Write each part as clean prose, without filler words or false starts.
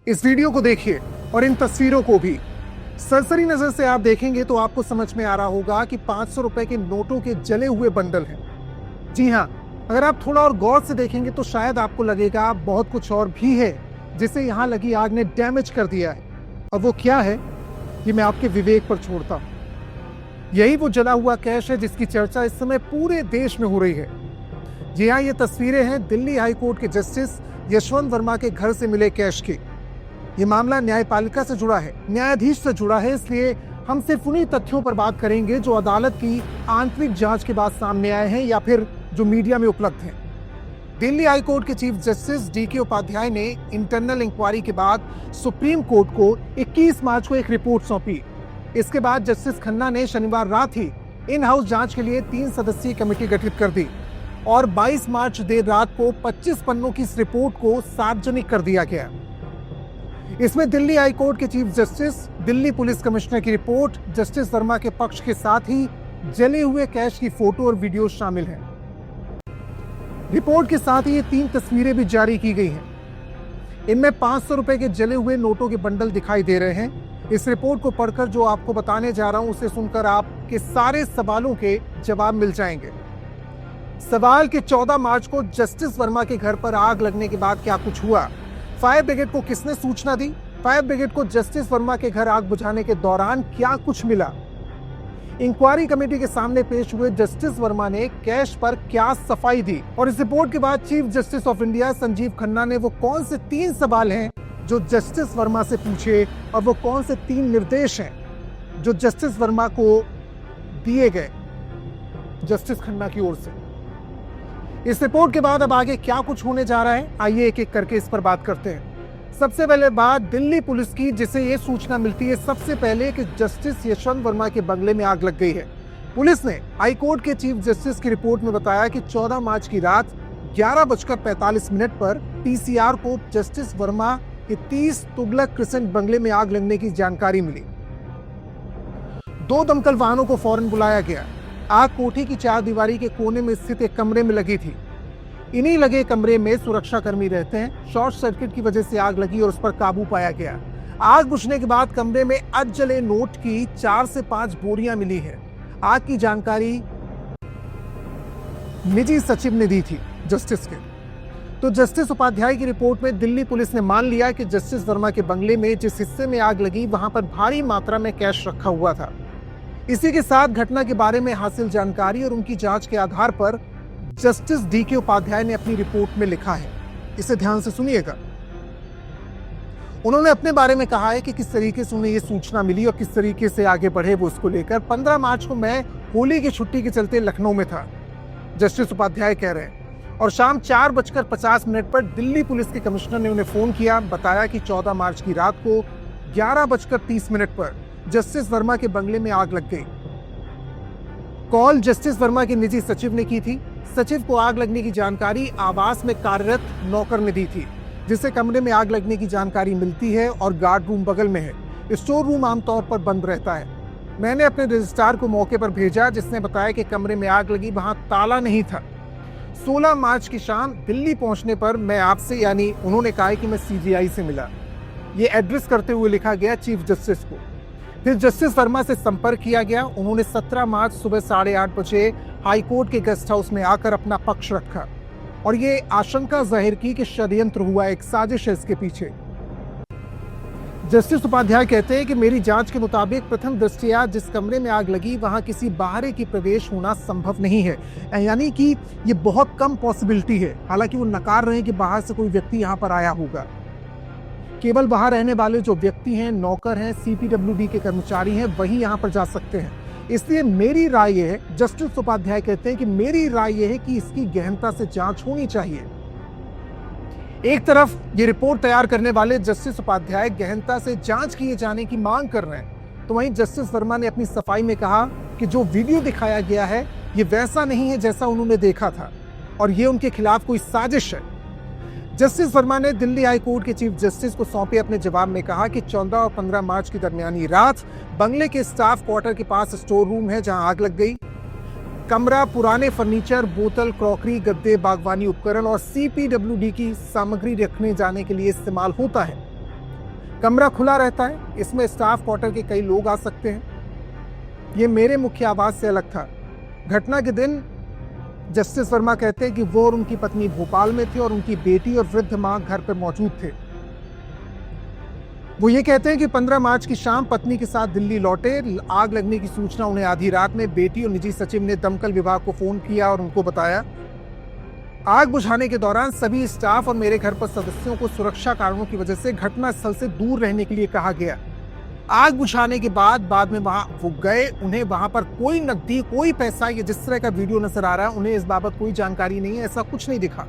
इस वीडियो को देखिए और इन तस्वीरों को भी। सरसरी नजर से आप देखेंगे तो आपको समझ में आ रहा होगा कि 500 रुपए के नोटों के जले हुए बंडल हैं। जी हाँ, अगर आप थोड़ा और गौर से देखेंगे तो शायद आपको लगेगा बहुत कुछ और भी है जिसे यहाँ लगी आग ने डैमेज कर दिया है। और वो क्या है, ये मैं आपके विवेक पर छोड़ता हूँ। यही वो जला हुआ कैश है जिसकी चर्चा इस समय पूरे देश में हो रही है। जी हाँ, ये तस्वीरें हैं दिल्ली हाई कोर्ट के जस्टिस यशवंत वर्मा के घर से मिले कैश की। ये मामला न्यायपालिका से जुड़ा है, न्यायाधीश से जुड़ा है, इसलिए हम सिर्फ उन्हीं तथ्यों पर बात करेंगे जो अदालत की आंतरिक जांच के बाद सामने आए हैं या फिर जो मीडिया में उपलब्ध हैं। दिल्ली हाई कोर्ट के चीफ जस्टिस डीके उपाध्याय ने इंटरनल इंक्वायरी के बाद सुप्रीम कोर्ट को 21 मार्च को एक रिपोर्ट सौंपी। इसके बाद जस्टिस खन्ना ने शनिवार रात ही इन हाउस जांच के लिए 3 सदस्यीय कमेटी गठित कर दी और 22 मार्च देर रात को 25 पन्नों की इस रिपोर्ट को सार्वजनिक कर दिया गया। इसमें दिल्ली हाई कोर्ट के chief justice, Delhi police commissioner की रिपोर्ट, जस्टिस वर्मा के पक्ष के साथ ही जले हुए कैश की फोटो और वीडियो शामिल हैं। रिपोर्ट के साथ ही ये 3 तस्वीरें भी जारी की गई हैं। इनमें 500 रुपए के जले हुए नोटों के बंडल दिखाई दे रहे हैं। इस रिपोर्ट को पढ़कर जो आपको बताने जा रहा हूं उसे सुनकर आपके सारे सवालों के जवाब मिल जाएंगे। सवाल कि 14 मार्च को जस्टिस वर्मा के घर पर आग लगने के बाद क्या कुछ हुआ? फायर ब्रिगेड को किसने सूचना दी? फायर ब्रिगेड को जस्टिस वर्मा के घर आग बुझाने के दौरान क्या कुछ मिला? इंक्वायरी कमेटी के सामने पेश हुए जस्टिस वर्मा ने कैश पर क्या सफाई दी? और इस रिपोर्ट के बाद chief justice of India Sanjeev Khanna ने वो कौन से 3 सवाल हैं जो जस्टिस वर्मा से पूछे और वो कौन से 3 निर्देश हैं जो जस्टिस वर्मा को दिए गए जस्टिस खन्ना की ओर से? इस रिपोर्ट के बाद अब आगे क्या कुछ होने जा रहा है, आइए एक एक करके इस पर बात करते हैं। सबसे पहले बात दिल्ली पुलिस की, जिसे ये सूचना मिलती है सबसे पहले कि जस्टिस यशवंत वर्मा के बंगले में आग लग गई है। पुलिस ने हाई कोर्ट के चीफ जस्टिस की रिपोर्ट में बताया कि 14 मार्च की रात 11:45 पर पीसीआर को जस्टिस वर्मा के 30 तुगलक क्रिसेंट बंगले में आग लगने की जानकारी मिली। 2 दमकल वाहनों को फौरन बुलाया गया। आग कोठी की 4 दीवारी के कोने में स्थित एक कमरे में लगी थी। इन्हीं लगे कमरे में सुरक्षाकर्मी रहते हैं। शॉर्ट सर्किट की वजह से आग लगी और उस पर काबू पाया गया। आग बुझने के बाद कमरे में अधजले नोट की 4 से 5 बोरियां मिली है। आग की जानकारी निजी सचिव ने दी थी जस्टिस के। तो जस्टिस उपाध्याय की रिपोर्ट में दिल्ली पुलिस ने मान लिया कि जस्टिस वर्मा के बंगले में जिस हिस्से में आग लगी वहां पर भारी मात्रा में कैश रखा हुआ था। इसी के साथ घटना के बारे में हासिल जानकारी और उनकी जांच के आधार पर जस्टिस डीके उपाध्याय ने अपनी रिपोर्ट में लिखा है। इसे ध्यान से सुनिएगा। उन्होंने अपने बारे में कहा है कि किस तरीके से उन्हें यह सूचना मिली और किस तरीके से आगे बढ़े वो उसको लेकर। 15 मार्च को मैं होली की छुट्टी के चलते लखनऊ में था, जस्टिस उपाध्याय कह रहे हैं, और शाम 4:50 पर दिल्ली पुलिस के कमिश्नर ने उन्हें फोन किया। बताया कि 14 मार्च की रात को 11:30 पर जस्टिस वर्मा के बंगले में आग लग गई। कॉल जस्टिस वर्मा के निजी सचिव ने की थी। सचिव को आग लगने की जानकारी आवास में कार्यरत नौकर ने दी थी, जिसे कमरे में आग लगने की जानकारी मिलती है और गार्ड रूम बगल में है। स्टोर रूम आमतौर पर बंद रहता है। मैंने अपने रजिस्ट्रार को मौके पर भेजा, जिसने बताया कि कमरे में आग लगी, वहां ताला नहीं था। 16 मार्च की शाम दिल्ली पहुंचने पर मैं आपसे, यानी उन्होंने कहा कि मैं सीजीआई से मिला। ये एड्रेस करते हुए लिखा गया चीफ जस्टिस को। फिर जस्टिस वर्मा से संपर्क किया गया। उन्होंने 17 मार्च सुबह 8:30 बजे हाईकोर्ट के गेस्ट हाउस में आकर अपना पक्ष रखा और ये आशंका जाहिर की कि षड्यंत्र हुआ, एक साजिश है इसके पीछे। जस्टिस उपाध्याय कहते हैं कि मेरी जांच के मुताबिक प्रथम दृष्टया जिस कमरे में आग लगी वहां किसी बाहरी की प्रवेश होना संभव नहीं है, यानी कि ये बहुत कम पॉसिबिलिटी है। हालांकि वो नकार रहे हैं कि बाहर से कोई व्यक्ति यहाँ पर आया होगा। केवल बाहर रहने वाले जो व्यक्ति हैं, नौकर हैं, सीपीडब्ल्यूडी के कर्मचारी हैं, वही यहाँ पर जा सकते हैं। इसलिए मेरी राय यह है, जस्टिस उपाध्याय कहते हैं कि मेरी राय यह है कि इसकी गहनता से जांच होनी चाहिए। एक तरफ ये रिपोर्ट तैयार करने वाले जस्टिस उपाध्याय गहनता से जांच किए जाने की मांग कर रहे हैं, तो वहीं जस्टिस वर्मा ने अपनी सफाई में कहा कि जो वीडियो दिखाया गया है ये वैसा नहीं है जैसा उन्होंने देखा था और ये उनके खिलाफ कोई साजिश है। जस्टिस वर्मा ने दिल्ली हाई कोर्ट के चीफ जस्टिस को सौंपे अपने जवाब में कहा कि 14 और 15 मार्च की दरमियानी रात बंगले के स्टाफ क्वार्टर के पास स्टोर रूम है जहां आग लग गई। कमरा पुराने फर्नीचर, बोतल, क्रॉकरी, गद्दे, बागवानी उपकरण और सीपीडब्ल्यूडी की सामग्री रखने जाने के लिए इस्तेमाल होता है। कमरा खुला रहता है, इसमें स्टाफ क्वार्टर के कई लोग आ सकते हैं। ये मेरे मुख्य आवास से अलग था। घटना के दिन जस्टिस वर्मा कहते हैं कि वो और उनकी पत्नी भोपाल में थे और उनकी बेटी और वृद्ध मां घर पर मौजूद थे। वो ये कहते हैं कि 15 मार्च की शाम पत्नी के साथ दिल्ली लौटे। आग लगने की सूचना उन्हें आधी रात में बेटी और निजी सचिव ने दमकल विभाग को फोन किया और उनको बताया। आग बुझाने के दौरान सभी स्टाफ और मेरे घर पर सदस्यों को सुरक्षा कारणों की वजह से घटनास्थल से दूर रहने के लिए कहा गया। आग बुझाने के बाद में वहां वो गए। उन्हें वहां पर कोई नकदी, कोई पैसा, ये जिस तरह का वीडियो नजर आ रहा है, उन्हें इस बाबत कोई जानकारी नहीं है। ऐसा कुछ नहीं दिखा।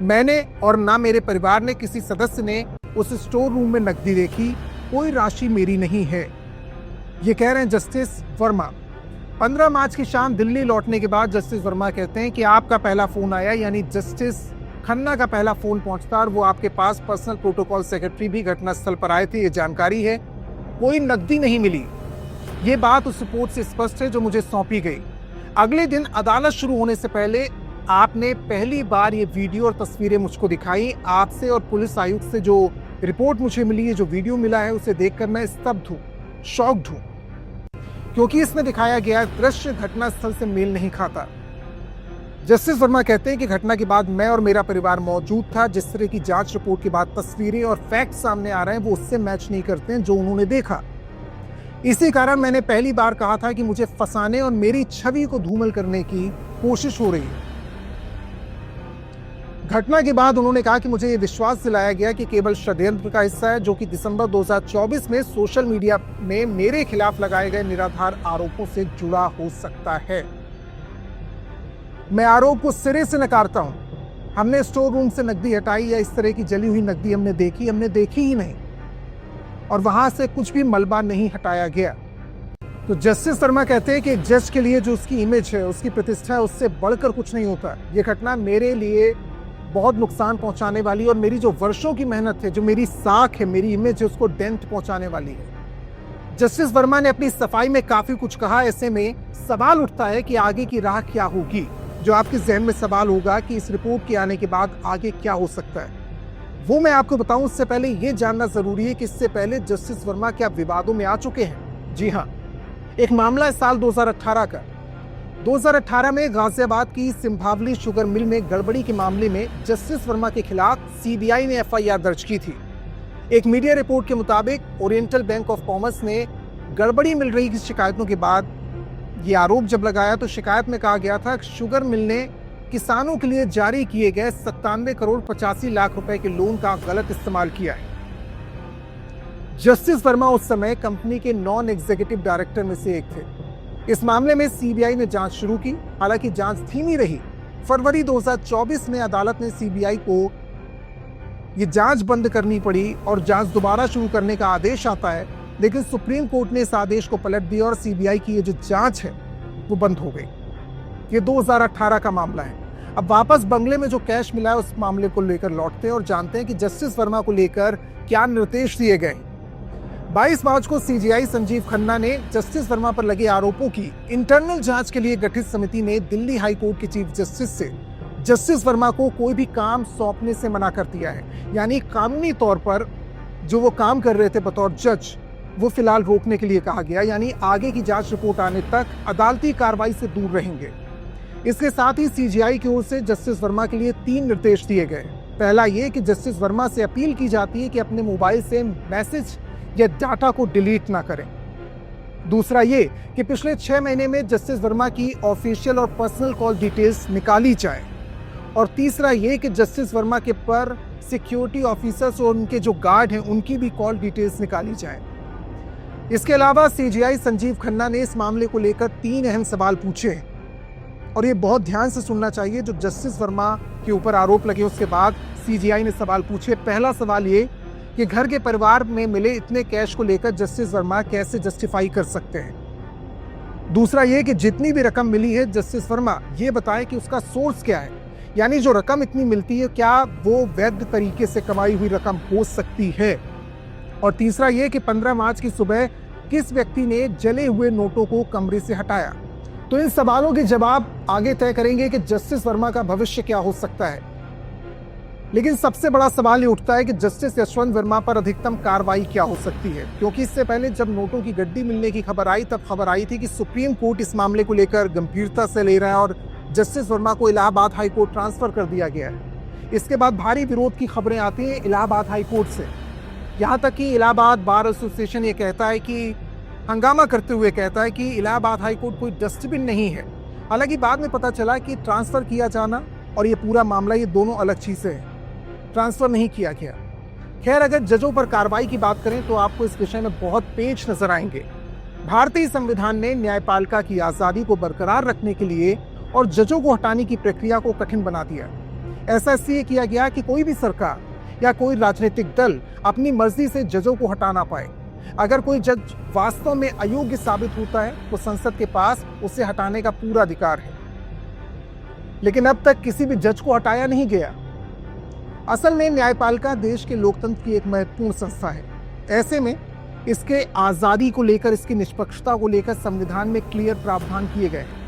मैंने और ना मेरे परिवार ने, किसी सदस्य ने उस स्टोर रूम में नकदी देखी। कोई राशि मेरी नहीं है, ये कह रहे हैं जस्टिस वर्मा। 15 मार्च की शाम दिल्ली लौटने के बाद जस्टिस वर्मा कहते हैं कि आपका पहला फोन आया, यानी जस्टिस खन्ना का पहला फोन पहुंचता और वो आपके पास पर्सनल प्रोटोकॉल सेक्रेटरी भी घटनास्थल पर आए थे। ये जानकारी है। कोई नकदी नहीं मिली, ये बात उस रिपोर्ट से स्पष्ट है जो मुझे सौंपी गई। अगले दिन अदालत शुरू होने से पहले आपने पहली बार ये वीडियो और तस्वीरें मुझको दिखाई। आपसे और पुलिस आयुक्त से जो रिपोर्ट मुझे मिली है, जो वीडियो मिला है, उसे देखकर मैं स्तब्ध हूं, शॉक्ड हूं, क्योंकि इसमें दिखाया गया दृश्य घटनास्थल से मेल नहीं खाता। जस्टिस वर्मा कहते हैं कि घटना के बाद मैं और मेरा परिवार मौजूद था। जिस तरह की जांच रिपोर्ट के बाद तस्वीरें और फैक्ट सामने आ रहे हैं, वो उससे मैच नहीं करते हैं जो उन्होंने देखा। इसी कारण मैंने पहली बार कहा था कि मुझे फंसाने और मेरी छवि को धूमिल करने की कोशिश हो रही है। घटना के बाद उन्होंने कहा कि मुझे ये विश्वास दिलाया गया कि केवल षड्यंत्र का हिस्सा है, जो कि दिसंबर 2024 में सोशल मीडिया में मेरे खिलाफ लगाए गए निराधार आरोपों से जुड़ा हो सकता है। मैं आरोप को सिरे से नकारता हूं। हमने स्टोर रूम से नकदी हटाई या इस तरह की जली हुई नकदी हमने देखी ही नहीं, और वहां से कुछ भी मलबा नहीं हटाया गया। तो जस्टिस वर्मा कहते हैं कि एक जज के लिए जो उसकी इमेज है, उसकी प्रतिष्ठा है, उससे बढ़कर कुछ नहीं होता। ये घटना मेरे लिए बहुत नुकसान पहुंचाने वाली, और मेरी जो वर्षों की मेहनत है, जो मेरी साख है, मेरी इमेज है, उसको डेंट पहुंचाने वाली है। जस्टिस वर्मा ने अपनी सफाई में काफी कुछ कहा। ऐसे में सवाल उठता है कि आगे की राह क्या होगी। जो आपके जहन में सवाल होगा कि इस रिपोर्ट के आने के बाद आगे क्या हो सकता है, वो मैं आपको बताऊं। उससे पहले ये जानना जरूरी है कि इससे पहले जस्टिस वर्मा क्या विवादों में आ चुके हैं। जी हाँ, एक मामला है साल 2018 का। 2018 में गाजियाबाद की सिंभावली शुगर मिल में गड़बड़ी के मामले में जस्टिस वर्मा के खिलाफ सीबीआई ने एफआईआर दर्ज की थी। एक मीडिया रिपोर्ट के मुताबिक ओरिएंटल बैंक ऑफ कॉमर्स ने गड़बड़ी मिल रही की शिकायतों के बाद ये आरोप जब लगाया, तो शिकायत में कहा गया था कि शुगर मिल ने किसानों के लिए जारी किए गए 97 करोड़ 85 लाख रुपए के लोन का गलत इस्तेमाल किया है। जस्टिस वर्मा उस समय कंपनी के नॉन एग्जीक्यूटिव डायरेक्टर में से एक थे। इस मामले में सीबीआई ने जांच शुरू की। हालांकि जांच धीमी रही। फरवरी 2024 में अदालत ने सीबीआई को ये जांच बंद करनी पड़ी और जांच दोबारा शुरू करने का आदेश आता है, लेकिन सुप्रीम कोर्ट ने इस आदेश को पलट दिया और सीबीआई की ये जो जांच है वो बंद हो गई। ये 2018 का मामला है। अब वापस बंगले में जो कैश मिला है उस मामले को लेकर लौटते हैं और जानते हैं कि जस्टिस वर्मा को लेकर क्या निर्देश दिए गए। 22 मार्च को सीजीआई संजीव खन्ना ने जस्टिस वर्मा पर लगे आरोपों की इंटरनल जांच के लिए गठित समिति ने दिल्ली हाई कोर्ट के चीफ जस्टिस से जस्टिस वर्मा को कोई भी काम सौंपने से मना कर दिया है। यानी कानूनी तौर पर जो वो काम कर रहे थे बतौर जज, वो फिलहाल रोकने के लिए कहा गया। यानी आगे की जांच रिपोर्ट आने तक अदालती कार्रवाई से दूर रहेंगे। इसके साथ ही सीजीआई की ओर से जस्टिस वर्मा के लिए 3 निर्देश दिए गए। पहला ये कि जस्टिस वर्मा से अपील की जाती है कि अपने मोबाइल से मैसेज या डाटा को डिलीट ना करें। दूसरा ये कि पिछले 6 महीने में जस्टिस वर्मा की ऑफिशियल और पर्सनल कॉल डिटेल्स निकाली जाए। और तीसरा ये कि जस्टिस वर्मा के पर सिक्योरिटी ऑफिसर्स और उनके जो गार्ड हैं उनकी भी कॉल डिटेल्स निकाली जाए। इसके अलावा सीजीआई संजीव खन्ना ने इस मामले को लेकर 3 अहम सवाल पूछे और ये बहुत ध्यान से सुनना चाहिए। जो जस्टिस वर्मा के ऊपर आरोप लगे उसके बाद सीजीआई ने सवाल पूछे। पहला सवाल ये कि घर के परिवार में मिले इतने कैश को लेकर जस्टिस वर्मा कैसे जस्टिफाई कर सकते हैं। दूसरा ये कि जितनी भी रकम मिली है जस्टिस वर्मा ये बताएं कि उसका सोर्स क्या है, यानी जो रकम इतनी मिलती है क्या वो वैध तरीके से कमाई हुई रकम हो सकती है। और तीसरा ये कि 15 मार्च की सुबह किस व्यक्ति ने जले हुए नोटों को कमरे से हटाया। तो इन सवालों के जवाब आगे तय करेंगे कि जस्टिस वर्मा का भविष्य क्या हो सकता है। लेकिन सबसे बड़ा सवाल ये उठता है कि जस्टिस यशवंत वर्मा पर अधिकतम कार्रवाई क्या हो सकती है, क्योंकि इससे पहले जब नोटों की गड्डी मिलने की खबर आई तब खबर आई थी कि सुप्रीम कोर्ट इस मामले को लेकर गंभीरता से ले रहा है और जस्टिस वर्मा को इलाहाबाद हाई कोर्ट ट्रांसफर कर दिया गया है। इसके बाद भारी विरोध की खबरें आती हैं इलाहाबाद हाई कोर्ट से। यहाँ तक कि इलाहाबाद बार एसोसिएशन ये कहता है कि हंगामा करते हुए कहता है कि इलाहाबाद हाई कोर्ट कोई डस्टबिन नहीं है। हालांकि बाद में पता चला कि ट्रांसफर किया जाना और ये पूरा मामला ये दोनों अलग चीजें हैं, ट्रांसफर नहीं किया गया। खैर, अगर जजों पर कार्रवाई की बात करें तो आपको इस विषय में बहुत पेच नजर आएंगे। भारतीय संविधान ने न्यायपालिका की आजादी को बरकरार रखने के लिए और जजों को हटाने की प्रक्रिया को कठिन बना दिया। ऐसा इसलिए किया गया कि कोई भी सरकार या कोई राजनीतिक दल अपनी मर्जी से जजों को हटा ना पाए। अगर कोई जज वास्तव में अयोग्य साबित होता है तो संसद के पास उसे हटाने का पूरा अधिकार है। लेकिन अब तक किसी भी जज को हटाया नहीं गया। असल में न्यायपालिका देश के लोकतंत्र की एक महत्वपूर्ण संस्था है। ऐसे में इसके आजादी को लेकर, इसकी निष्पक्षता को लेकर संविधान में क्लियर प्रावधान किए गए हैं।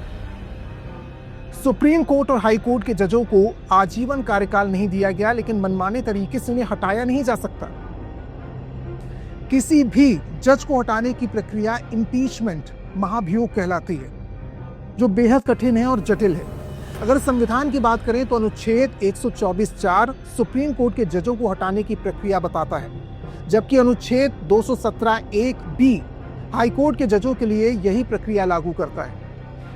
सुप्रीम कोर्ट और हाई कोर्ट के जजों को आजीवन कार्यकाल नहीं दिया गया, लेकिन मनमाने तरीके से उन्हें हटाया नहीं जा सकता। किसी भी जज को हटाने की प्रक्रिया इम्पीचमेंट महाभियोग कहलाती है, जो बेहद कठिन है और जटिल है। अगर संविधान की बात करें तो अनुच्छेद 124(4) सुप्रीम कोर्ट के जजों को हटाने की प्रक्रिया बताता है, जबकि अनुच्छेद 217(1)(b) हाई कोर्ट के जजों के लिए यही प्रक्रिया लागू करता है।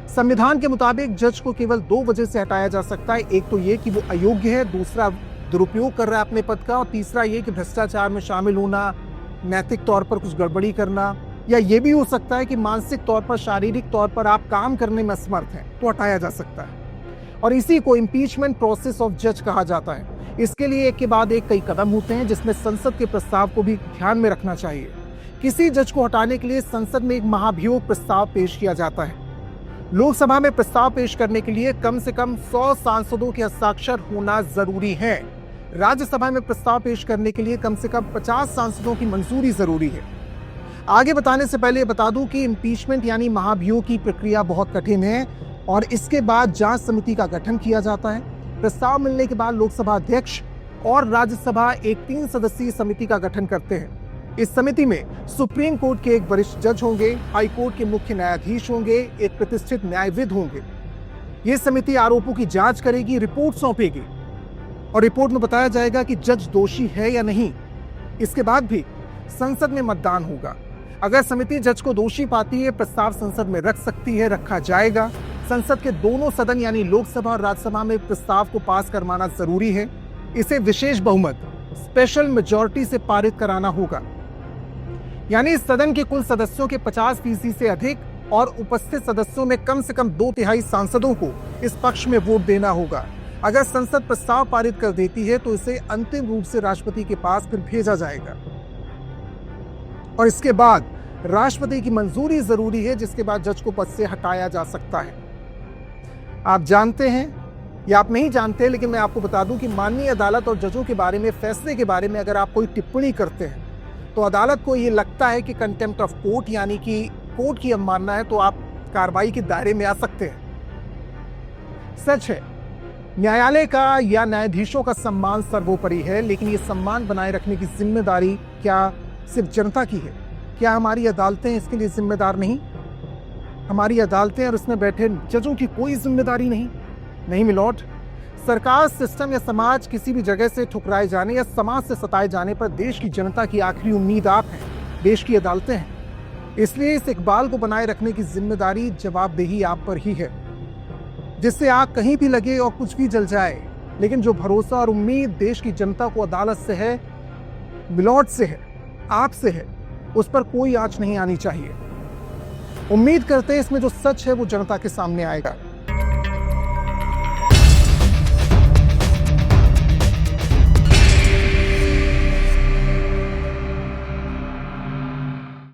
संविधान के मुताबिक जज को केवल 2 वजह से हटाया जा सकता है। एक तो ये कि वो अयोग्य है, दूसरा दुरुपयोग कर रहा है अपने पद का, और तीसरा ये कि भ्रष्टाचार में शामिल होना, नैतिक तौर पर कुछ गड़बड़ी करना, या ये भी हो सकता है कि मानसिक तौर पर, शारीरिक तौर पर आप काम करने में असमर्थ हैं, तो हटाया जा सकता है। और इसी को इम्पीचमेंट प्रोसेस ऑफ जज कहा जाता है। इसके लिए एक के बाद एक कई कदम होते हैं, जिसमें संसद के प्रस्ताव को भी ध्यान में रखना चाहिए। किसी जज को हटाने के लिए संसद में एक महाभियोग प्रस्ताव पेश किया जाता है। लोकसभा में प्रस्ताव पेश करने के लिए कम से कम 100 सांसदों के हस्ताक्षर होना जरूरी है। राज्यसभा में प्रस्ताव पेश करने के लिए कम से कम 50 सांसदों की मंजूरी जरूरी है। आगे बताने से पहले बता दूं कि इम्पीचमेंट यानी महाभियोग की प्रक्रिया बहुत कठिन है और इसके बाद जांच समिति का गठन किया जाता है। प्रस्ताव मिलने के बाद लोकसभा अध्यक्ष और राज्यसभा एक 3 सदस्यीय समिति का गठन करते हैं। इस समिति में सुप्रीम कोर्ट के एक वरिष्ठ जज होंगे, हाई कोर्ट के मुख्य न्यायाधीश होंगे, एक प्रतिष्ठित न्यायविद होंगे। ये समिति आरोपों की जांच करेगी, रिपोर्ट सौंपेगी और रिपोर्ट में बताया जाएगा कि जज दोषी है या नहीं। इसके बाद भी संसद में मतदान होगा। अगर समिति जज को दोषी पाती है, प्रस्ताव संसद में रख सकती है, रखा जाएगा। संसद के दोनों सदन यानी लोकसभा और राज्यसभा में प्रस्ताव को पास करवाना जरूरी है। इसे विशेष बहुमत, स्पेशल मेजॉरिटी से पारित कराना होगा, यानी सदन के कुल सदस्यों के 50% से अधिक और उपस्थित सदस्यों में कम से कम 2/3 सांसदों को इस पक्ष में वोट देना होगा। अगर संसद प्रस्ताव पारित कर देती है तो इसे अंतिम रूप से राष्ट्रपति के पास फिर भेजा जाएगा और इसके बाद राष्ट्रपति की मंजूरी जरूरी है, जिसके बाद जज को पद से हटाया जा सकता है। आप जानते हैं या आप नहीं जानते, लेकिन मैं आपको बता दूं कि माननीय अदालत और जजों के बारे में, फैसले के बारे में अगर आप कोई टिप्पणी करते हैं तो अदालत को ये लगता है कि कंटेम्प्ट ऑफ कोर्ट यानी कि कोर्ट की अवमानना है, तो आप कार्रवाई के दायरे में आ सकते हैं। सच है, न्यायालय का या न्यायाधीशों का सम्मान सर्वोपरि है, लेकिन ये सम्मान बनाए रखने की जिम्मेदारी क्या सिर्फ जनता की है? क्या हमारी अदालतें इसके लिए जिम्मेदार नहीं? हमारी अदालतें और इसमें बैठे जजों की कोई जिम्मेदारी नहीं? नहीं मिलोट। सरकार, सिस्टम या समाज किसी भी जगह से ठुकराए जाने या समाज से सताए जाने पर देश की जनता की आखिरी उम्मीद आप हैं, देश की अदालतें हैं। इसलिए इस इकबाल को बनाए रखने की जिम्मेदारी, जवाबदेही आप पर ही है। जिससे आग कहीं भी लगे और कुछ भी जल जाए, लेकिन जो भरोसा और उम्मीद देश की जनता को अदालत से है, मिलोट से है, आपसे है, उस पर कोई आंच नहीं आनी चाहिए। उम्मीद करते हैं इसमें जो सच है वो जनता के सामने आएगा।